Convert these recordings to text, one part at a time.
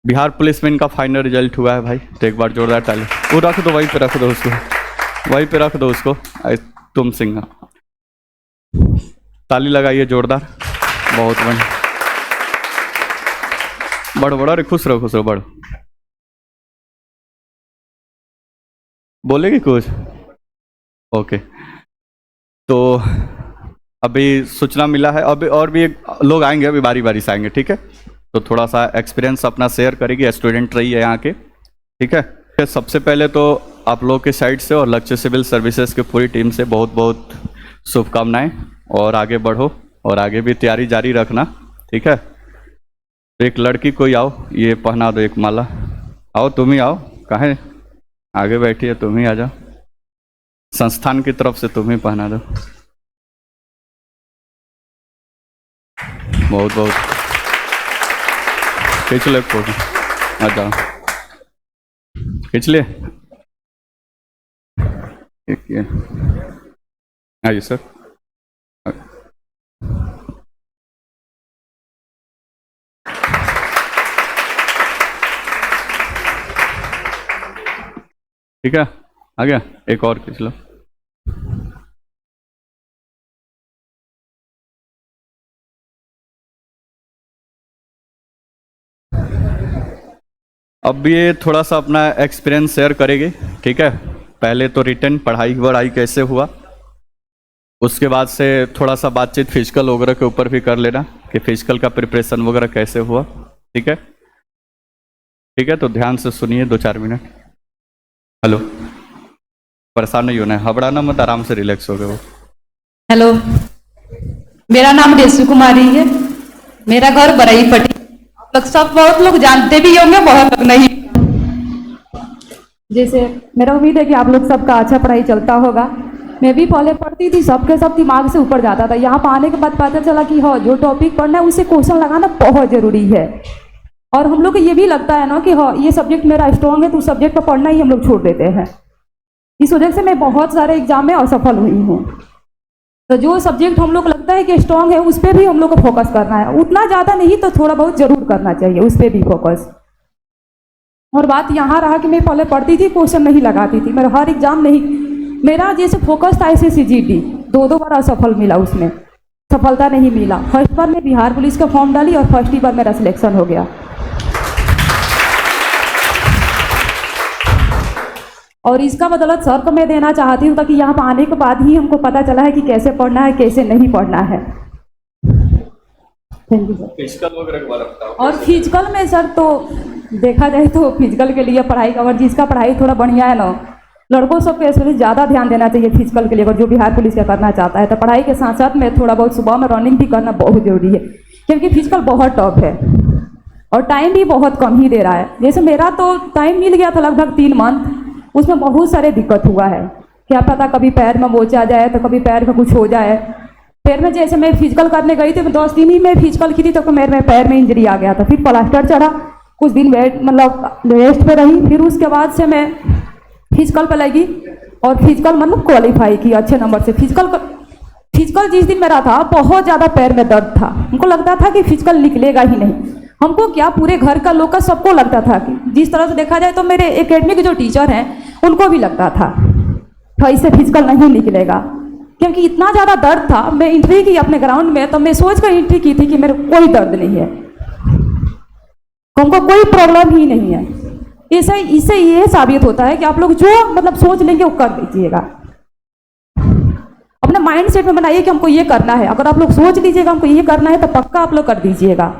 Bihar police में इनका final result हुआ है भाई, तो एक बार जोरदार ताली। वो रख दो, वहीं पे रख दो उसको, वहीं पे रख दो उसको। तुम सिंह ताली लगाइए जोरदार, बहुत बढ़िया। बढ़ो बढ़ो, अरे खुश रहो बढ़ो। बोलेगी कुछ? ओके, तो अभी सूचना मिला है, अभी और भी लोग आएंगे, अभी बारी बारी से आएंगे, ठीक है। तो थोड़ा सा एक्सपीरियंस अपना शेयर करेगी, स्टूडेंट रही है यहाँ के, ठीक है। सबसे पहले तो आप लोग के साइड से और लक्ष्य सिविल सर्विसेज की पूरी टीम से बहुत बहुत शुभकामनाएं, और आगे बढ़ो और आगे भी तैयारी जारी रखना, ठीक है। तो एक लड़की कोई आओ, ये पहना दो एक माला। आओ तुम ही आओ, कहाँ आगे बैठी है, तुम ही आ जाओ, संस्थान की तरफ से तुम ही पहना दो। बहुत बहुत खींच ले फोटो, आ जाओ खींच ले। आइए सर। ठीक है, आ गया, एक और खींच लो। अब ये थोड़ा सा अपना एक्सपीरियंस शेयर करेगी, ठीक है। पहले तो रिटर्न पढ़ाई कैसे हुआ, उसके बाद से थोड़ा सा बातचीत फिजिकल वगैरह के ऊपर भी कर लेना कि फिजिकल का प्रिपरेशन वगैरह कैसे हुआ, ठीक है। ठीक है, तो ध्यान से सुनिए 2-4 मिनट। हेलो, परेशान नहीं होना है, घबराना मत, आराम से रिलैक्स हो गए वो। हेलो, मेरा नाम रेशु कुमारी है, मेरा घर बरई पट्टी। आप लोग सब बहुत लोग जानते भी होंगे, बहुत लोग नहीं। जैसे मेरा उम्मीद है कि आप लोग सबका अच्छा पढ़ाई चलता होगा। मैं भी पहले पढ़ती थी, सबके सब दिमाग से ऊपर जाता था। यहाँ पर आने के बाद पता चला कि हाँ, जो टॉपिक पढ़ना है उसे क्वेश्चन लगाना बहुत जरूरी है। और हम लोग को ये भी लगता है ना कि हाँ, ये सब्जेक्ट मेरा स्ट्रॉन्ग है, तो उस सब्जेक्ट पर पढ़ना ही हम लोग छोड़ देते हैं। इस वजह से मैं बहुत सारे एग्जाम में असफल हुई हूँ। तो जो सब्जेक्ट हम लोग लगता है कि स्ट्रॉन्ग है, उस पर भी हम लोग को फोकस करना है। उतना ज़्यादा नहीं तो थोड़ा बहुत जरूर करना चाहिए, उस पर भी फोकस। और बात यहाँ रहा कि मैं पहले पढ़ती थी, क्वेश्चन नहीं लगाती थी, मेरा हर एग्जाम नहीं, मेरा जैसे फोकस था ऐसे CGD 2 बार असफल मिला, उसमें सफलता नहीं मिला। फर्स्ट बार मैं बिहार पुलिस का फॉर्म डाली और फर्स्ट ही बार मेरा सिलेक्शन हो गया। और इसका बदौलत सर को मैं देना चाहती हूँ, ताकि यहाँ पर आने के बाद ही हमको पता चला है कि कैसे पढ़ना है, कैसे नहीं पढ़ना है। Thank you sir. फिजिकल वगैरह के बारे में बताओ। और फिजिकल में सर, तो देखा जाए तो फिजिकल के लिए पढ़ाई का, और जिसका पढ़ाई थोड़ा बढ़िया है ना, लड़कों सबको इसलिए ज़्यादा ध्यान देना चाहिए फिजिकल के लिए। अगर जो बिहार पुलिस का करना चाहता है तो पढ़ाई के साथ साथ में थोड़ा बहुत सुबह में रनिंग भी करना बहुत ज़रूरी है, क्योंकि फिजिकल बहुत टफ है और टाइम भी बहुत कम ही दे रहा है। जैसे मेरा तो टाइम मिल गया था लगभग 3 मंथ, उसमें बहुत सारे दिक्कत हुआ है। क्या पता कभी पैर में मोच आ जाए, तो कभी पैर में कुछ हो जाए। फिर में जैसे मैं फिजिकल करने गई थी, 10 दिन ही मैं फिजिकल की थी, तो मेरे पैर में इंजरी आ गया था। फिर प्लास्टर चढ़ा, कुछ दिन रेस्ट पे रही, फिर उसके बाद से मैं फिजिकल पे लगी और फिजिकल क्वालिफाई की अच्छे नंबर से। फिजिकल जिस दिन मेरा था, बहुत ज़्यादा पैर में दर्द था, हमको लगता था कि फिजिकल निकलेगा ही नहीं। हमको क्या, पूरे घर का लोग का सबको लगता था कि, जिस तरह से देखा जाए तो मेरे एकेडमी के जो टीचर हैं उनको भी लगता था तो इससे फिजिकल नहीं निकलेगा, क्योंकि इतना ज़्यादा दर्द था। मैं एंट्री की अपने ग्राउंड में, तो मैं सोच कर एंट्री की थी कि मेरे कोई दर्द नहीं है, हमको कोई प्रॉब्लम ही नहीं है। इससे ये साबित होता है कि आप लोग जो सोच लेंगे वो कर दीजिएगा। अपने माइंड सेट में बनाइए कि हमको ये करना है। अगर आप लोग सोच लीजिएगा हमको ये करना है, तो पक्का आप लोग कर दीजिएगा।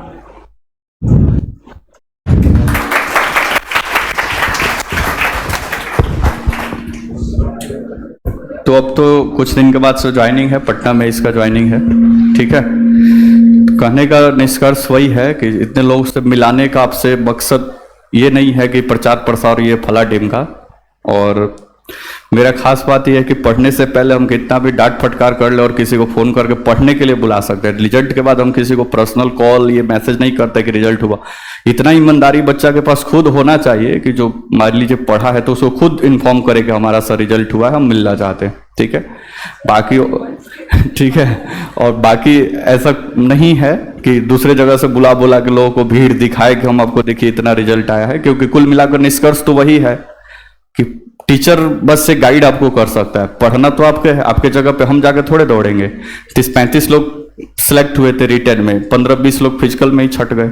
तो अब तो कुछ दिन के बाद से ज्वाइनिंग है, पटना में इसका ज्वाइनिंग है, ठीक है। तो कहने का निष्कर्ष वही है कि इतने लोगों से मिलाने का आपसे मकसद ये नहीं है कि प्रचार प्रसार ये फला टीम का, और मेरा खास बात यह है कि पढ़ने से पहले हम कितना भी डांट फटकार कर ले और किसी को फ़ोन करके पढ़ने के लिए बुला सकते हैं, रिजल्ट के बाद हम किसी को पर्सनल कॉल ये मैसेज नहीं करते कि रिजल्ट हुआ। इतना ईमानदारी बच्चा के पास खुद होना चाहिए कि जो मान लीजिए पढ़ा है तो उसको खुद इन्फॉर्म करे कि हमारा सर रिजल्ट हुआ है, हम मिलना चाहते हैं, ठीक है। बाकी ठीक है, और बाकी ऐसा नहीं है कि दूसरे जगह से बुला बुला के लोगों को भीड़ दिखाए कि हम आपको देखिए इतना रिजल्ट आया है, क्योंकि कुल मिलाकर निष्कर्ष तो वही है कि टीचर बस से गाइड आपको कर सकता है, पढ़ना तो आपके जगह पे हम जाके थोड़े दौड़ेंगे। 30-35 लोग सिलेक्ट हुए थे रिटेन में, 15-20 लोग फिजिकल में ही छट गए,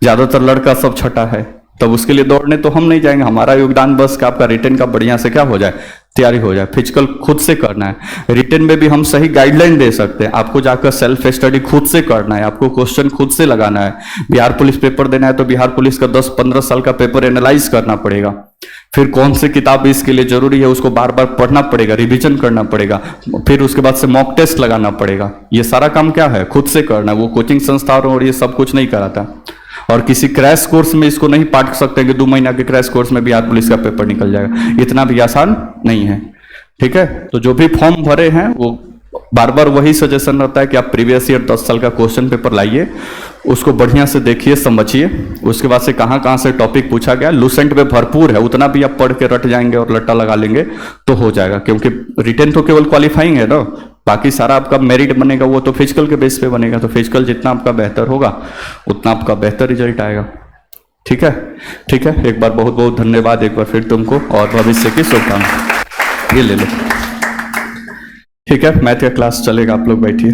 ज्यादातर लड़का सब छटा है, तब उसके लिए दौड़ने तो हम नहीं जाएंगे। हमारा योगदान बस कि आपका रिटेन का बढ़िया से क्या हो जाए, तैयारी हो जाए। फिजिकल खुद से करना है, रिटेन में भी हम सही गाइडलाइन दे सकते हैं, आपको जाकर सेल्फ स्टडी खुद से करना है, आपको क्वेश्चन खुद से लगाना है। बिहार पुलिस पेपर देना है तो बिहार पुलिस का 10-15 साल का पेपर एनालाइज करना पड़ेगा, फिर कौन सी किताब इसके लिए जरूरी है उसको बार बार पढ़ना पड़ेगा, रिवीजन करना पड़ेगा, फिर उसके बाद से मॉक टेस्ट लगाना पड़ेगा। ये सारा काम क्या है, खुद से करना है, वो कोचिंग संस्थाओं और ये सब कुछ नहीं कराता। और किसी क्रैश कोर्स में इसको नहीं पाट सकते कि 2 महीना के क्रैश कोर्स में बिहार पुलिस का पेपर निकल जाएगा, इतना भी आसान नहीं है, ठीक है। तो जो भी फॉर्म भरे हैं वो बार बार वही सजेशन रहता है कि आप प्रीवियस ईयर 10 साल का क्वेश्चन पेपर लाइए, उसको बढ़िया से देखिए, समझिए, उसके बाद से कहाँ कहाँ से टॉपिक पूछा गया, लूसेंट में भरपूर है, उतना भी आप पढ़ के रट जाएंगे और लट्टा लगा लेंगे तो हो जाएगा, क्योंकि रिटेन तो केवल क्वालिफाइंग है ना, बाकी सारा आपका मेरिट बनेगा वो तो फिजिकल के बेस पे बनेगा। तो फिजिकल जितना आपका बेहतर होगा उतना आपका बेहतर रिजल्ट आएगा, ठीक है। ठीक है, एक बार बहुत बहुत धन्यवाद एक बार फिर तुमको, और भविष्य की शुभकामनाएं। ये ले लो, ठीक है। मैथ का क्लास चलेगा, आप लोग बैठिए।